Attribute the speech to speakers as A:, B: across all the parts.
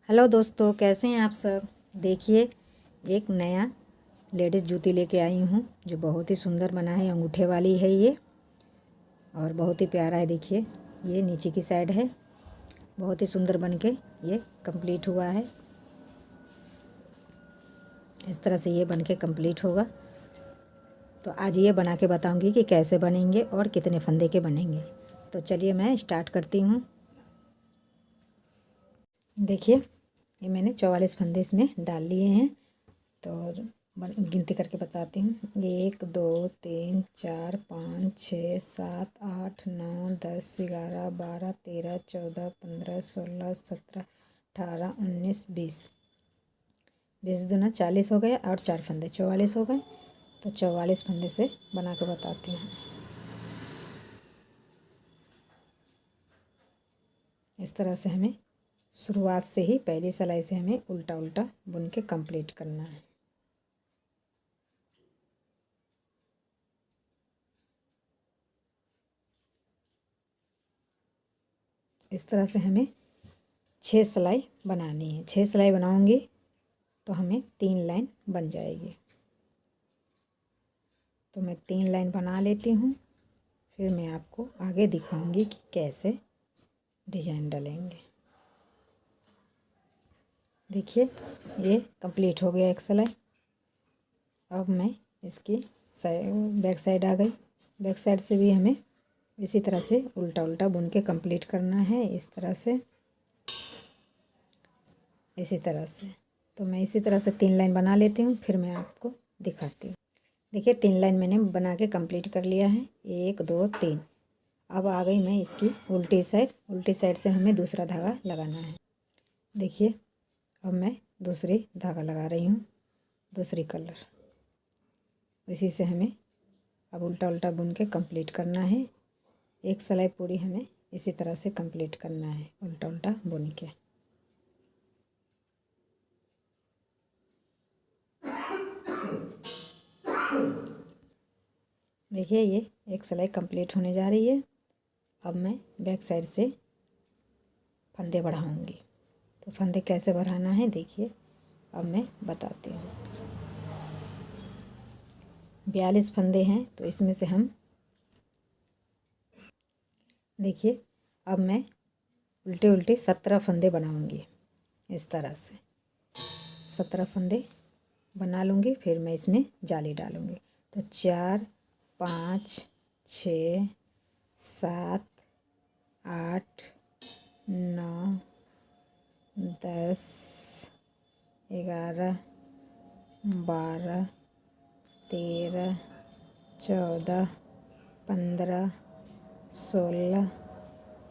A: Hello दोस्तों, कैसे हैं आप सब। देखिए, एक नया लेडीज़ जूती लेके आई हूँ जो बहुत ही सुंदर बना है। अंगूठे वाली है ये और बहुत ही प्यारा है। देखिए, ये नीचे की साइड है, बहुत ही सुंदर बन के ये कंप्लीट हुआ है। इस तरह से ये बन के कंप्लीट होगा। तो आज ये बना के बताऊँगी कि कैसे बनेंगे और कितने फंदे के बनेंगे। तो चलिए मैं स्टार्ट करती हूँ। देखिए, ये मैंने 44 फंदे इसमें डाल लिए हैं। तो गिनती करके बताती हूँ। 1 2 3 4 5 6 7 8 9 10 11 12 13 14 15 16 17 18 19 20 20 दूना 40 हो गए और 4 फंदे 44 हो गए। तो 44 फंदे से बना के बताती हूँ। इस तरह से हमें शुरुआत से ही पहली सिलाई से हमें उल्टा उल्टा बुन के कंप्लीट करना है। इस तरह से हमें 6 सिलाई बनानी है। 6 सिलाई बनाऊंगी तो हमें 3 लाइन बन जाएगी। तो मैं 3 लाइन बना लेती हूँ, फिर मैं आपको आगे दिखाऊंगी कि कैसे डिजाइन डालेंगे। देखिए, ये कंप्लीट हो गया एक सिलाई। अब मैं इसकी बैक साइड आ गई। बैक साइड से भी हमें इसी तरह से उल्टा उल्टा बुन के कंप्लीट करना है। इस तरह से, इसी तरह से। तो मैं इसी तरह से 3 लाइन बना लेती हूँ, फिर मैं आपको दिखाती हूँ। देखिए, 3 लाइन मैंने बना के कंप्लीट कर लिया है। 1 2 3। अब आ गई मैं इसकी उल्टी साइड। उल्टी साइड से हमें दूसरा धागा लगाना है। देखिए, अब मैं दूसरी धागा लगा रही हूँ, दूसरी कलर। इसी से हमें अब उल्टा उल्टा बुन के कंप्लीट करना है। एक सिलाई पूरी हमें इसी तरह से कंप्लीट करना है, उल्टा उल्टा बुन के। देखिए, ये एक सिलाई कंप्लीट होने जा रही है। अब मैं बैक साइड से फंदे बढ़ाऊंगी। तो फंदे कैसे बढ़ाना है देखिए, अब मैं बताती हूँ। 42 फंदे हैं, तो इसमें से हम देखिए, अब मैं उल्टे उल्टे 17 फंदे बनाऊंगी। इस तरह से 17 फंदे बना लूँगी, फिर मैं इसमें जाली डालूँगी। तो 4 5 6 7 8 9 10 11 12 13 14 15 16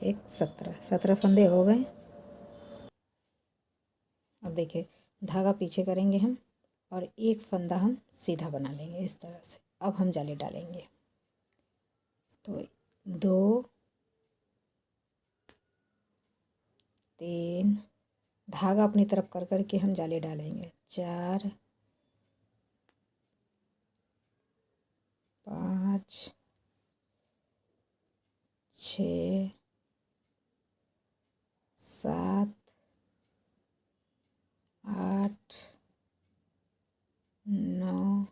A: एक 17 फंदे हो गए। अब देखिए, धागा पीछे करेंगे हम और एक फंदा हम सीधा बना लेंगे इस तरह से। अब हम जाली डालेंगे। तो 2 3, धागा अपनी तरफ कर कर के हम जाली डालेंगे। 4 5 6 7 8 9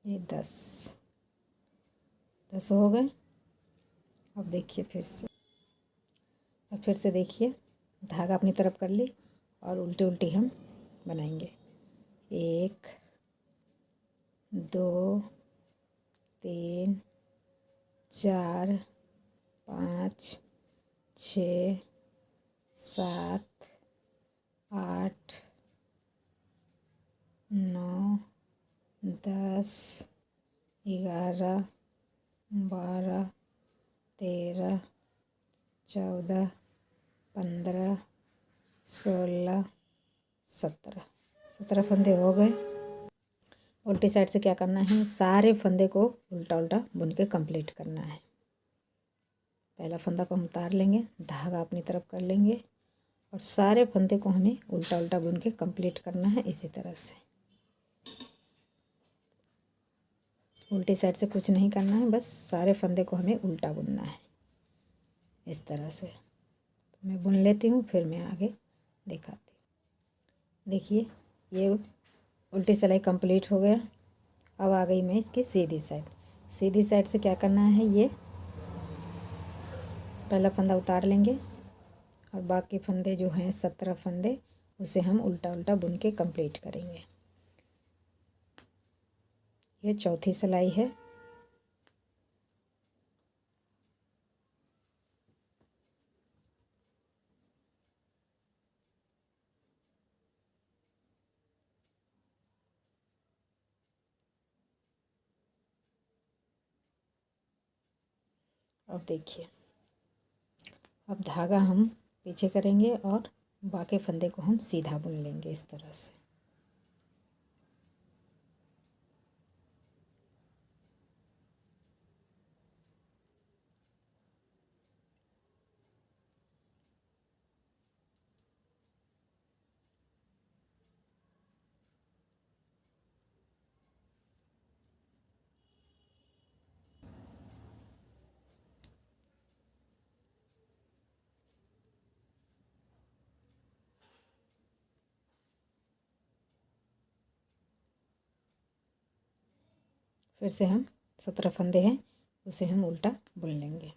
A: ये 10 हो गए। अब देखिए, फिर से देखिए, धागा अपनी तरफ कर ली और उल्टी उल्टी हम बनाएंगे। 1 2 3 4 5 6 7 8 9 10 11 12 13 14 15 16 17 फंदे हो गए। उल्टी साइड से क्या करना है, सारे फंदे को उल्टा उल्टा बुन के कंप्लीट करना है। पहला फंदा को हम उतार लेंगे, धागा अपनी तरफ कर लेंगे और सारे फंदे को हमें उल्टा उल्टा बुन के कंप्लीट करना है। इसी तरह से उल्टी साइड से कुछ नहीं करना है, बस सारे फंदे को हमें उल्टा बुनना है इस तरह से। मैं बुन लेती हूँ, फिर मैं आगे दिखाती हूँ। देखिए ये उल्टी सिलाई कंप्लीट हो गया। अब आ गई मैं इसकी सीधी साइड। सीधी साइड से क्या करना है, ये पहला फंदा उतार लेंगे और बाकी फंदे जो हैं 17 फंदे उसे हम उल्टा उल्टा बुन के कंप्लीट करेंगे। ये चौथी सिलाई है। अब देखिए, अब धागा हम पीछे करेंगे और बाकी फंदे को हम सीधा बुन लेंगे इस तरह से। फिर से हम 17 फंदे हैं उसे हम उल्टा बुन लेंगे।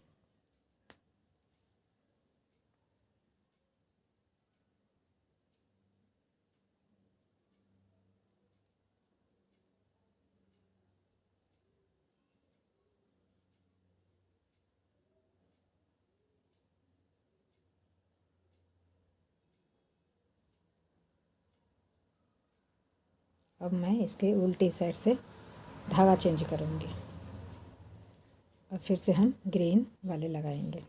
A: अब मैं इसके उल्टी साइड से धागा चेंज करूँगी और फिर से हम ग्रीन वाले लगाएंगे।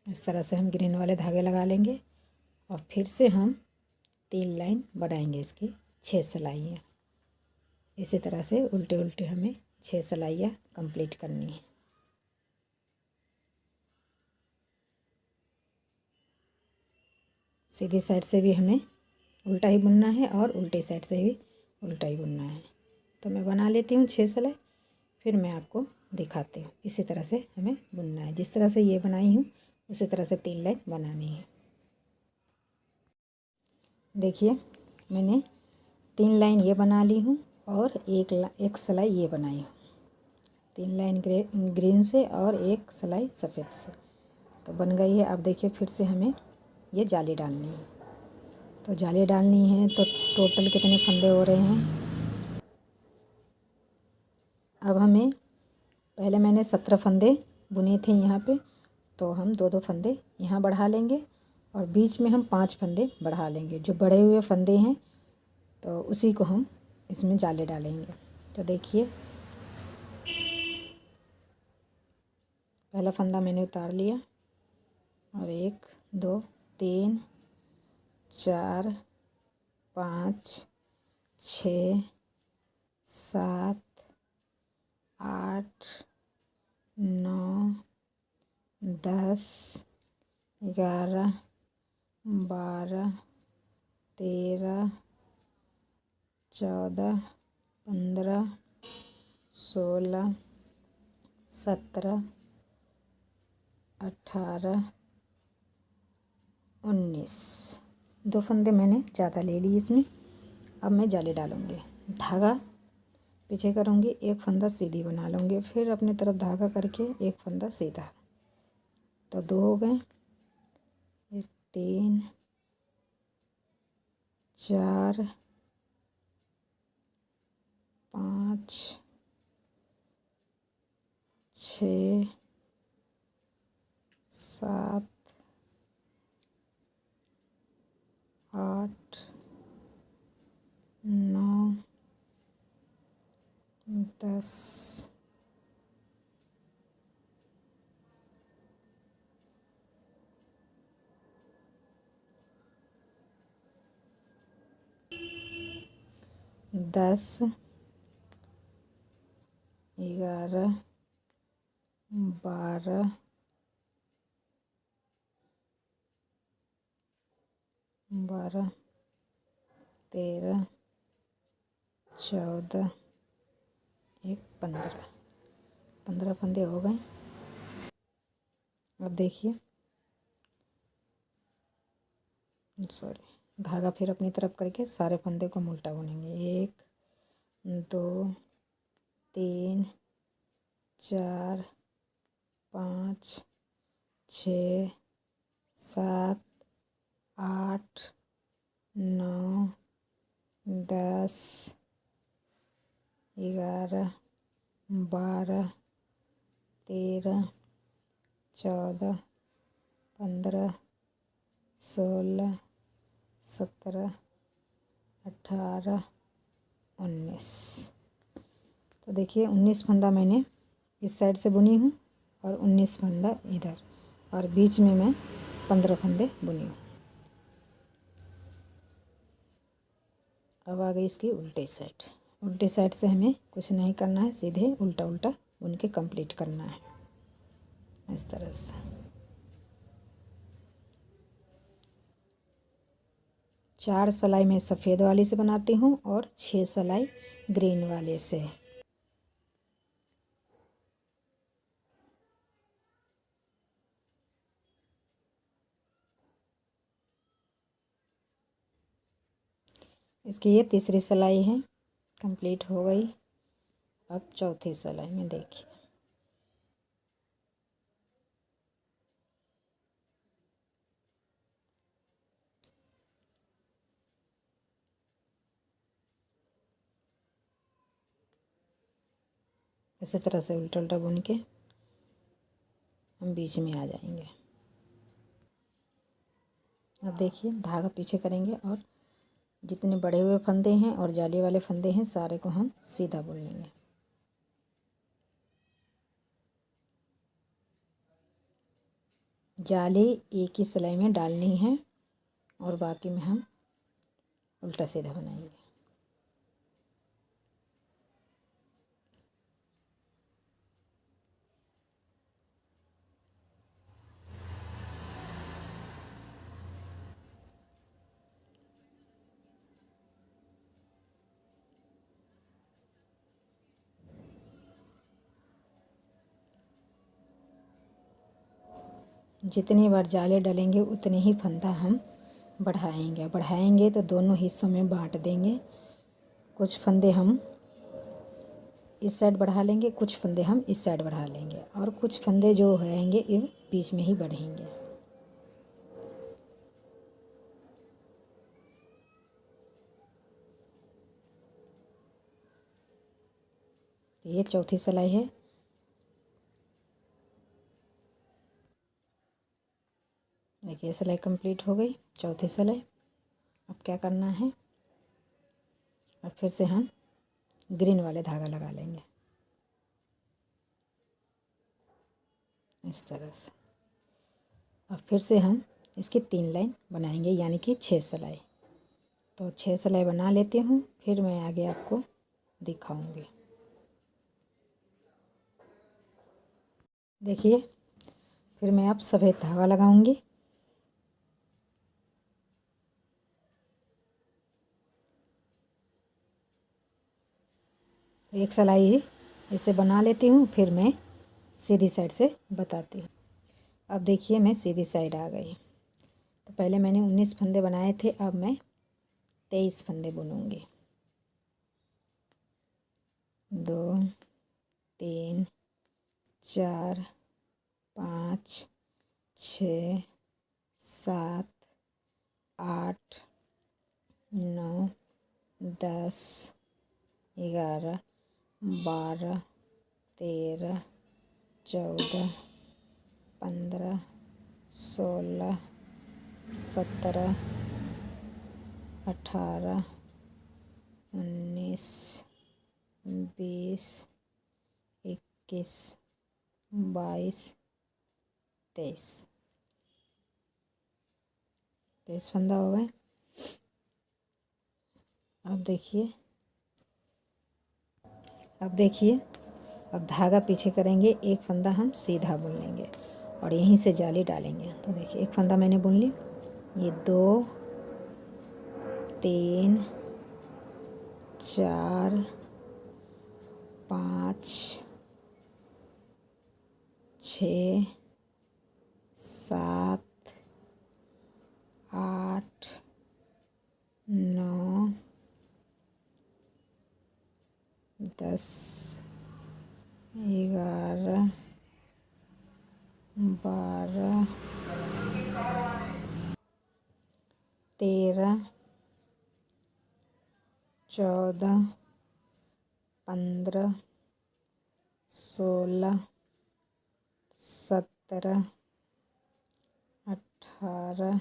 A: इस तरह से हम ग्रीन वाले धागे लगा लेंगे और फिर से हम 3 लाइन बढ़ाएंगे इसकी 6 सिलाइयाँ। इसी तरह से उल्टे उल्टे हमें 6 सिलाइयाँ कंप्लीट करनी है। सीधी साइड से भी हमें उल्टा ही बुनना है और उल्टी साइड से भी उल्टा ही बुनना है। तो मैं बना लेती हूँ 6 सिलाई, फिर मैं आपको दिखाती हूँ। इसी तरह से हमें बुनना है, जिस तरह से ये बनाई हूँ उसी तरह से 3 लाइन बनानी है। देखिए मैंने 3 लाइन ये बना ली हूँ और एक सिलाई ये बनाई हूँ। 3 लाइन ग्रीन से और एक सिलाई सफ़ेद से तो बन गई है। अब देखिए फिर से हमें ये जाली डालनी है। तो जाली डालनी है तो टोटल कितने फंदे हो रहे हैं। अब हमें पहले मैंने 17 फंदे बुने थे यहाँ पे, तो हम 2-2 फंदे यहाँ बढ़ा लेंगे और बीच में हम 5 फंदे बढ़ा लेंगे। जो बढ़े हुए फंदे हैं तो उसी को हम इसमें जाले डालेंगे। तो देखिए पहला फंदा मैंने उतार लिया और 1 2 3 4 5 6 7 8 9 10 11 12 13 14 15 16 17 18 19 2 फंदे मैंने ज़्यादा ले लिए इसमें। अब मैं जाली डालूँगी, धागा पीछे करूँगी, एक फंदा सीधी बना लूँगी, फिर अपनी तरफ धागा करके एक फंदा सीधा। तो 2 हो गए, 3 4 5 6 7 8 9 10 10 11 12 13 14 15 15 फंदे हो गए। अब देखिए, सॉरी, धागा फिर अपनी तरफ करके सारे फंदे को हम उल्टा बुनेंगे। 1 2 3 4 5 6 7 8 9 10 11 12 13 14 15 16 17 18 19। तो देखिए 19 फंदा मैंने इस साइड से बुनी हूँ और 19 फंदा इधर, और बीच में मैं 15 फंदे बुनी हूँ। अब आ गई इसकी उल्टी साइड। उल्टी साइड से हमें कुछ नहीं करना है, सीधे उल्टा उल्टा बुन के कंप्लीट करना है इस तरह से। चार सिलाई मैं सफ़ेद वाली से बनाती हूँ और 6 सिलाई ग्रीन वाले से। इसकी ये तीसरी सिलाई है, कंप्लीट हो गई। अब चौथी सिलाई में देखिए, इसी तरह से उल्टा उल्टा बुन के हम बीच में आ जाएंगे। अब देखिए, धागा पीछे करेंगे और जितने बड़े हुए फंदे हैं और जाली वाले फंदे हैं सारे को हम सीधा बुन लेंगे। जाली एक ही सिलाई में डालनी है और बाकी में हम उल्टा सीधा बनाएंगे। जितनी बार जाले डालेंगे उतने ही फंदा हम बढ़ाएंगे तो दोनों हिस्सों में बांट देंगे। कुछ फंदे हम इस साइड बढ़ा लेंगे, कुछ फंदे हम इस साइड बढ़ा लेंगे, और कुछ फंदे जो रहेंगे ये बीच में ही बढ़ेंगे। तो ये चौथी सिलाई है। देखिए सिलाई कंप्लीट हो गई, चौथी सिलाई। अब क्या करना है, अब फिर से हम ग्रीन वाले धागा लगा लेंगे इस तरह से। अब फिर से हम इसकी 3 लाइन बनाएंगे, यानी कि 6 सिलाई। तो 6 सिलाई बना लेती हूँ, फिर मैं आगे आपको दिखाऊंगी। देखिए, फिर मैं अब सफ़ेद धागा लगाऊंगी। एक सिलाई इसे बना लेती हूँ, फिर मैं सीधी साइड से बताती हूँ। अब देखिए, मैं सीधी साइड आ गई। तो पहले मैंने 19 फंदे बनाए थे, अब मैं 23 फंदे बुनूंगी। 2 3 4 5 6 7 8 9 10 11 12 13 14 15 16 17 18 19 20 21 22 23 फंदा हो गए। अब देखिए, अब धागा पीछे करेंगे, एक फंदा हम सीधा बुन लेंगे और यहीं से जाली डालेंगे। तो देखिए, एक फंदा मैंने बुन ली, ये 2 3 4 5 6 7 8 9 10 11 12 13 14 15 16 17 18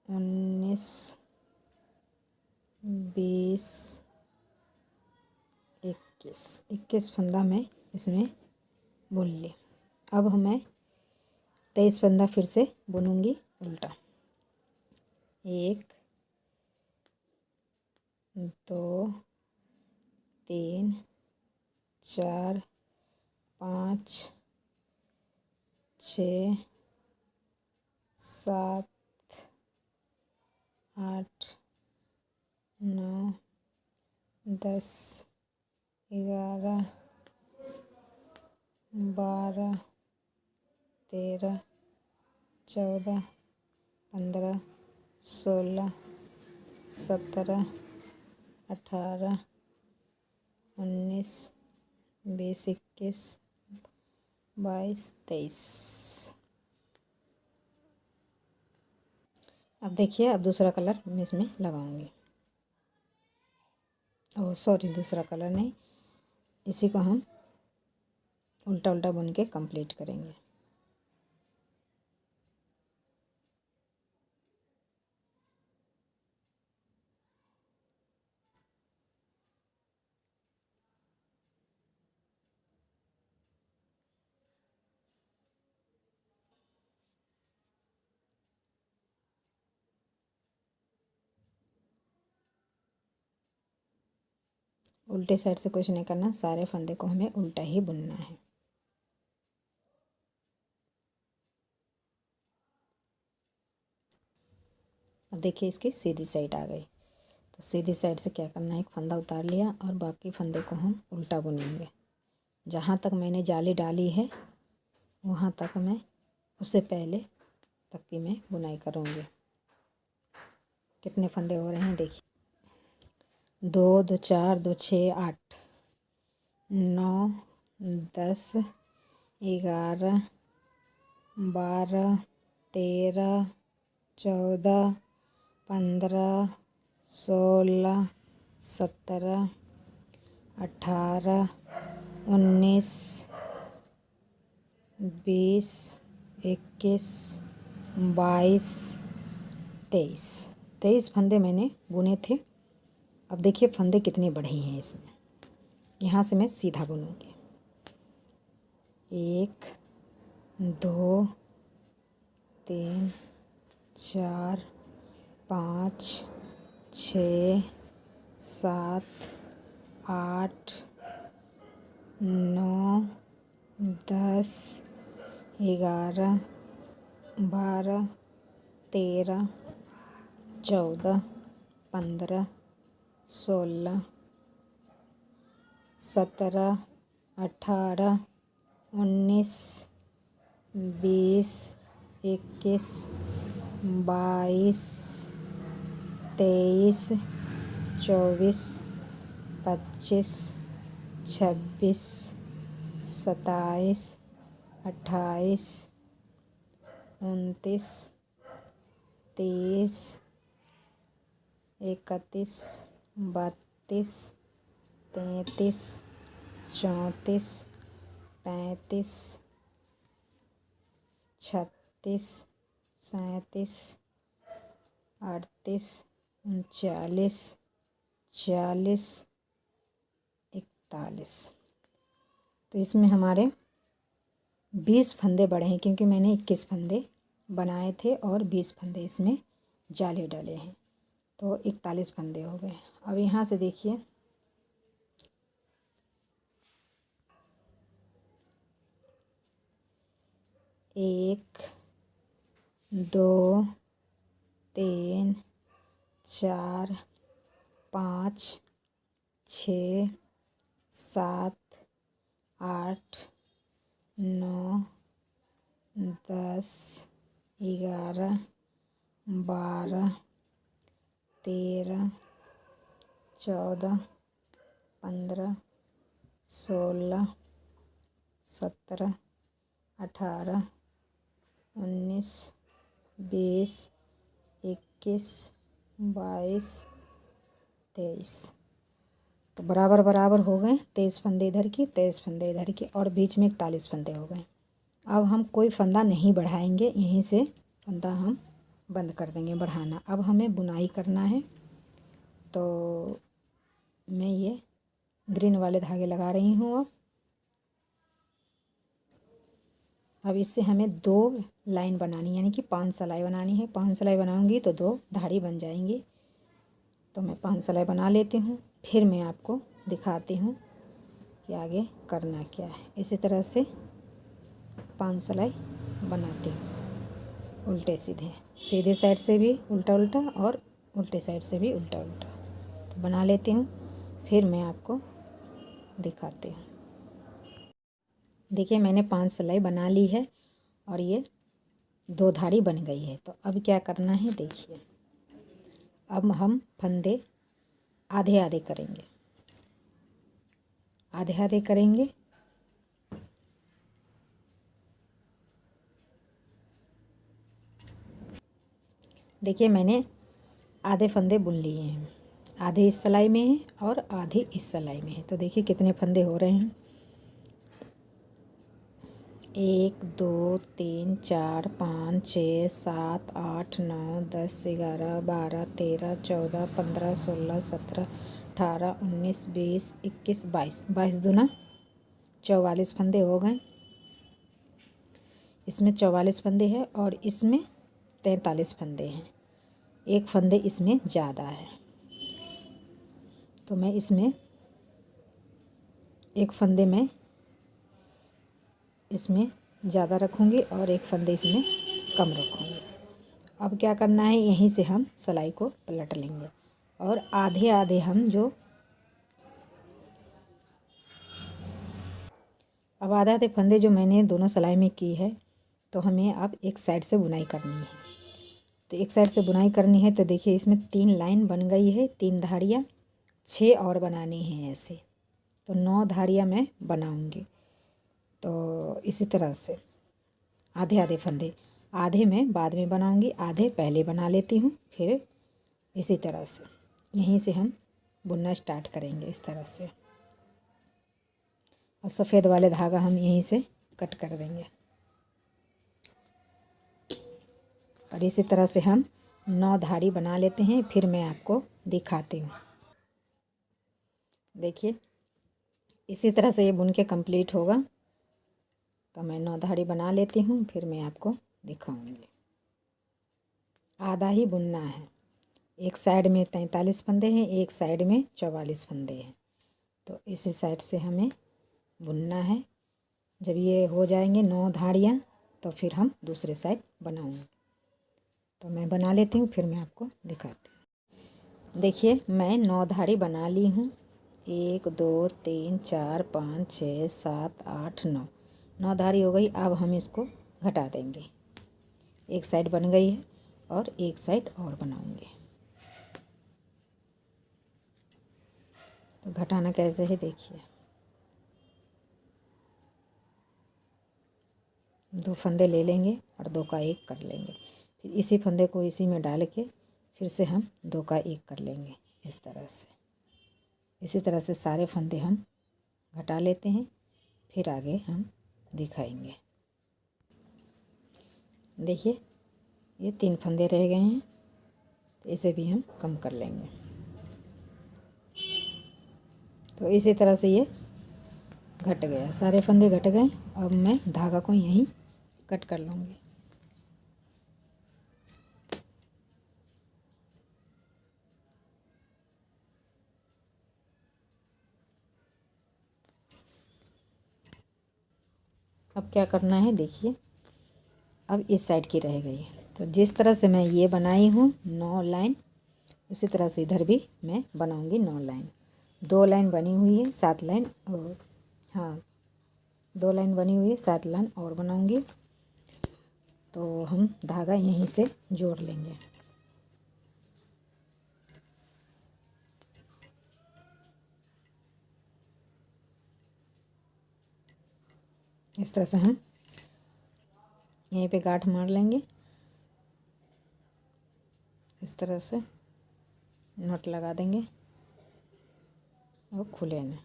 A: 19 20 21 फंदा मैं इसमें बुन ली। अब मैं 23 फंदा फिर से बुनूंगी उल्टा। 1 2 3 4 5 6 7 8 9 10 11 12 13 14 15 16 17 18 19 20 21 22 23। अब देखिए, अब दूसरा कलर मैं इसमें लगाऊंगी। ओह सॉरी, दूसरा कलर नहीं, इसी को हम उल्टा उल्टा बुन के कंप्लीट करेंगे। उल्टे साइड से कुछ नहीं करना, सारे फंदे को हमें उल्टा ही बुनना है। अब देखिए, इसकी सीधी साइड आ गई। तो सीधी साइड से क्या करना है, एक फंदा उतार लिया और बाकी फंदे को हम उल्टा बुनेंगे। जहाँ तक मैंने जाली डाली है वहाँ तक मैं उससे पहले तक की मैं बुनाई करूँगी। कितने फंदे हो रहे हैं देखिए, 2 2 4 2 6 8 9 10 11 12 13 14 15 16 17 18 19 20 21 22 23 फंदे मैंने बुने थे। अब देखिए फंदे कितने बढ़े हैं इसमें। यहाँ से मैं सीधा बुनूंगी। 1 2 3 4 5 6 7 8 9 10 11 12 13 14 15 16 17 18 19 20 21 22 23 24 25 26 27 28 29 30 31 32 33 34 35 36 37 38 39 40 41। तो इसमें हमारे 20 फंदे बढ़े हैं, क्योंकि मैंने 21 फंदे बनाए थे और 20 फंदे इसमें जाले डाले हैं, तो 41 फंदे हो गए। अब यहाँ से देखिए, एक 2 3 4 5 6 7 8 9 10 11 12 13 14 15 16 17 18 19 20 21 22 23। तो बराबर बराबर हो गए। 23 फंदे इधर की, 23 फंदे इधर की, और बीच में 41 फंदे हो गए। अब हम कोई फंदा नहीं बढ़ाएंगे, यहीं से फंदा हम बंद कर देंगे बढ़ाना। अब हमें बुनाई करना है, तो मैं ये ग्रीन वाले धागे लगा रही हूँ। अब इससे हमें 2 लाइन बनानी, यानी कि 5 सिलाई बनानी है। 5 सिलाई बनाऊंगी तो 2 धाड़ी बन जाएंगी। तो मैं 5 सिलाई बना लेती हूँ, फिर मैं आपको दिखाती हूँ कि आगे करना क्या है। इसी तरह से 5 सिलाई बनाती हूँ, उल्टे सीधे, सीधे साइड से भी उल्टा उल्टा और उल्टे साइड से भी उल्टा उल्टा। तो बना लेती हूँ, फिर मैं आपको दिखाती हूँ। देखिए मैंने 5 सिलाई बना ली है और ये 2 धाड़ी बन गई है। तो अब क्या करना है देखिए, अब हम फंदे आधे आधे करेंगे, आधे आधे करेंगे। देखिए मैंने आधे फंदे बुन लिए हैं, आधे इस सिलाई में है और आधे इस सिलाई में है। तो देखिए कितने फंदे हो रहे हैं, 1 2 3 4 5 6 7 8 9 10 11 12 13 14 15 16 17 18 19 20 21 22, 22 दूना 44 फंदे हो गए। इसमें 44 फंदे हैं और इसमें 43 फंदे हैं। एक फंदे इसमें ज़्यादा है, तो मैं इसमें एक फंदे में इसमें ज़्यादा रखूँगी और एक फंदे इसमें कम रखूँगी। अब क्या करना है, यहीं से हम सिलाई को पलट लेंगे और आधे आधे हम जो अब आधे आधे फंदे जो मैंने दोनों सिलाई में की है, तो हमें अब एक साइड से बुनाई करनी है। तो एक साइड से बुनाई करनी है, तो देखिए इसमें 3 लाइन बन गई है, 3 धाड़ियाँ, 6 और बनानी हैं ऐसे। तो 9 धाड़ियाँ मैं बनाऊँगी। तो इसी तरह से आधे आधे फंदे, आधे मैं बाद में बनाऊँगी, आधे पहले बना लेती हूँ। फिर इसी तरह से यहीं से हम बुनना स्टार्ट करेंगे इस तरह से, और सफ़ेद वाले धागा हम यहीं से कट कर देंगे। और इसी तरह से हम 9 धाड़ी बना लेते हैं, फिर मैं आपको दिखाती हूँ। देखिए इसी तरह से ये बुन के कंप्लीट होगा। तो मैं 9 धाड़ी बना लेती हूँ, फिर मैं आपको दिखाऊंगी। आधा ही बुनना है, एक साइड में 43 फंदे हैं, एक साइड में 44 फंदे हैं। तो इसी साइड से हमें बुनना है। जब ये हो जाएंगे 9 धाड़ियाँ, तो फिर हम दूसरे साइड बनाऊंगे। तो मैं बना लेती हूँ, फिर मैं आपको दिखाती हूँ। देखिए मैं 9 धाड़ी बना ली हूँ, 1 2 3 4 5 6 7 8 9, 9 धाड़ी हो गई। अब हम इसको घटा देंगे, एक साइड बन गई है और एक साइड और बनाऊंगे। तो घटाना कैसे है देखिए, 2 फंदे ले लेंगे और 2 का 1 कर लेंगे। फिर इसी फंदे को इसी में डाल के फिर से हम 2 का 1 कर लेंगे इस तरह से। इसी तरह से सारे फंदे हम घटा लेते हैं, फिर आगे हम दिखाएंगे। देखिए ये 3 फंदे रह गए हैं, तो इसे भी हम कम कर लेंगे। तो इसी तरह से ये घट गया, सारे फंदे घट गए। अब मैं धागा को यहीं कट कर लूँगी। अब क्या करना है देखिए, अब इस साइड की रह गई है। तो जिस तरह से मैं ये बनाई हूँ 9 लाइन, उसी तरह से इधर भी मैं बनाऊँगी 9 लाइन। 2 लाइन बनी हुई है, 7 लाइन और हाँ 2 लाइन बनी हुई है, 7 लाइन और बनाऊंगी। तो हम धागा यहीं से जोड़ लेंगे। इस तरह से हम यहीं पे गांठ मार लेंगे। इस तरह से नट लगा देंगे और खुले ना।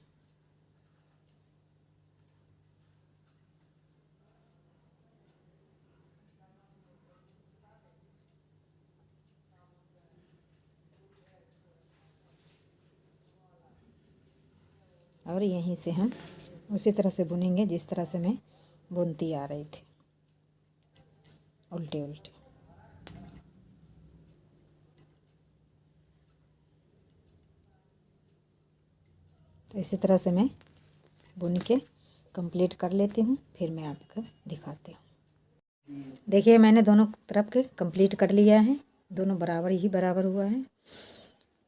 A: और यहीं से हम उसी तरह से बुनेंगे जिस तरह से मैं बुनती आ रही थी, उल्टे उल्टे। तो इसी तरह से मैं बुन के कंप्लीट कर लेती हूँ, फिर मैं आपको दिखाती हूँ। देखिए मैंने दोनों तरफ के कंप्लीट कर लिया है, दोनों बराबर ही बराबर हुआ है।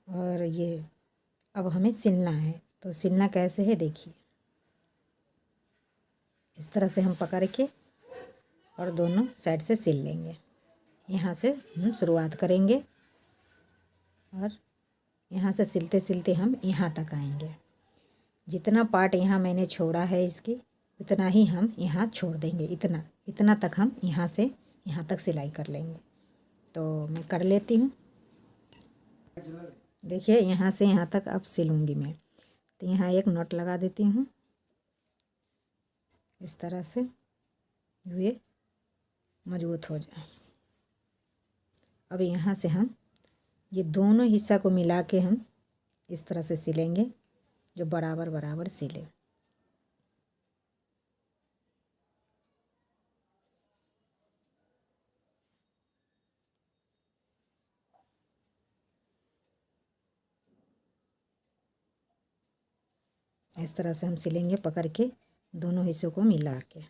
A: और ये अब हमें सिलना है, तो सिलना कैसे है देखिए। इस तरह से हम पकड़ के और दोनों साइड से सिल लेंगे। यहाँ से हम शुरुआत करेंगे और यहाँ से सिलते सिलते हम यहाँ तक आएंगे। जितना पार्ट यहाँ मैंने छोड़ा है इसकी, उतना ही हम यहाँ छोड़ देंगे। इतना तक हम यहाँ से यहाँ तक सिलाई कर लेंगे। तो मैं कर लेती हूँ। देखिए यहाँ से यहाँ तक अब सिलूँगी मैं। तो यहाँ एक नॉट लगा देती हूँ इस तरह से, ये मजबूत हो जाए। अब यहाँ से हम ये दोनों हिस्सा को मिला के हम इस तरह से सिलेंगे, जो बराबर बराबर सिले। इस तरह से हम सिलेंगे पकड़ के, दोनों हिस्सों को मिला के,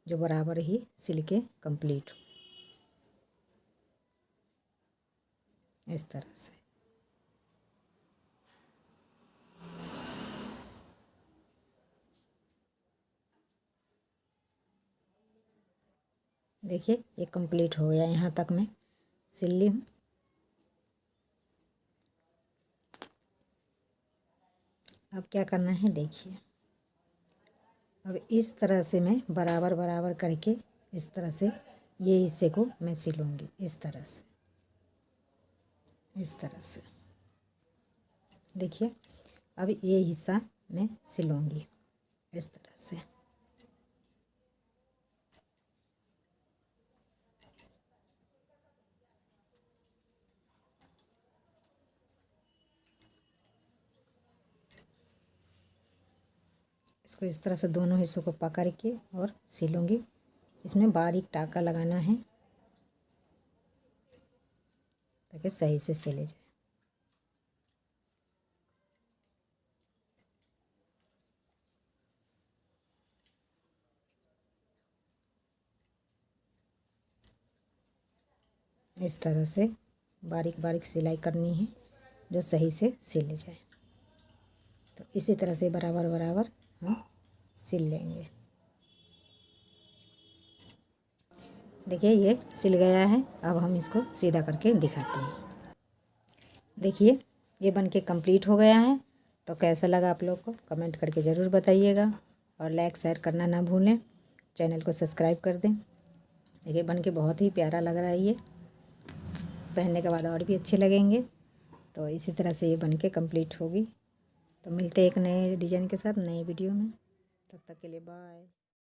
A: जो बराबर ही सिल के कंप्लीट हो। इस तरह से देखिए ये कंप्लीट हो गया। यहाँ तक मैं सिल ली हूँ। अब क्या करना है देखिए। अब इस तरह से मैं बराबर बराबर करके इस तरह से ये हिस्से को मैं सिलूँगी। इस तरह से, इस तरह से देखिए। अब ये हिस्सा मैं सिलूँगी इस तरह से। इसको इस तरह से दोनों हिस्सों को पकड़ के और सिलूँगी। इसमें बारीक टाका लगाना है ताकि सही से सिले जाए। इस तरह से बारीक बारीक सिलाई करनी है, जो सही से सिल जाए। तो इसी तरह से बराबर बराबर हम सिल लेंगे। देखिए ये सिल गया है। अब हम इसको सीधा करके दिखाते हैं। देखिए ये बनके कंप्लीट हो गया है। तो कैसा लगा आप लोग को कमेंट करके ज़रूर बताइएगा, और लाइक शेयर करना ना भूलें। चैनल को सब्सक्राइब कर दें। देखिए बनके बहुत ही प्यारा लग रहा है। ये पहनने के बाद और भी अच्छे लगेंगे। तो इसी तरह से ये बनके कंप्लीट होगी। तो मिलते हैं एक नए डिज़ाइन के साथ नई वीडियो में। तब तक के लिए बाय।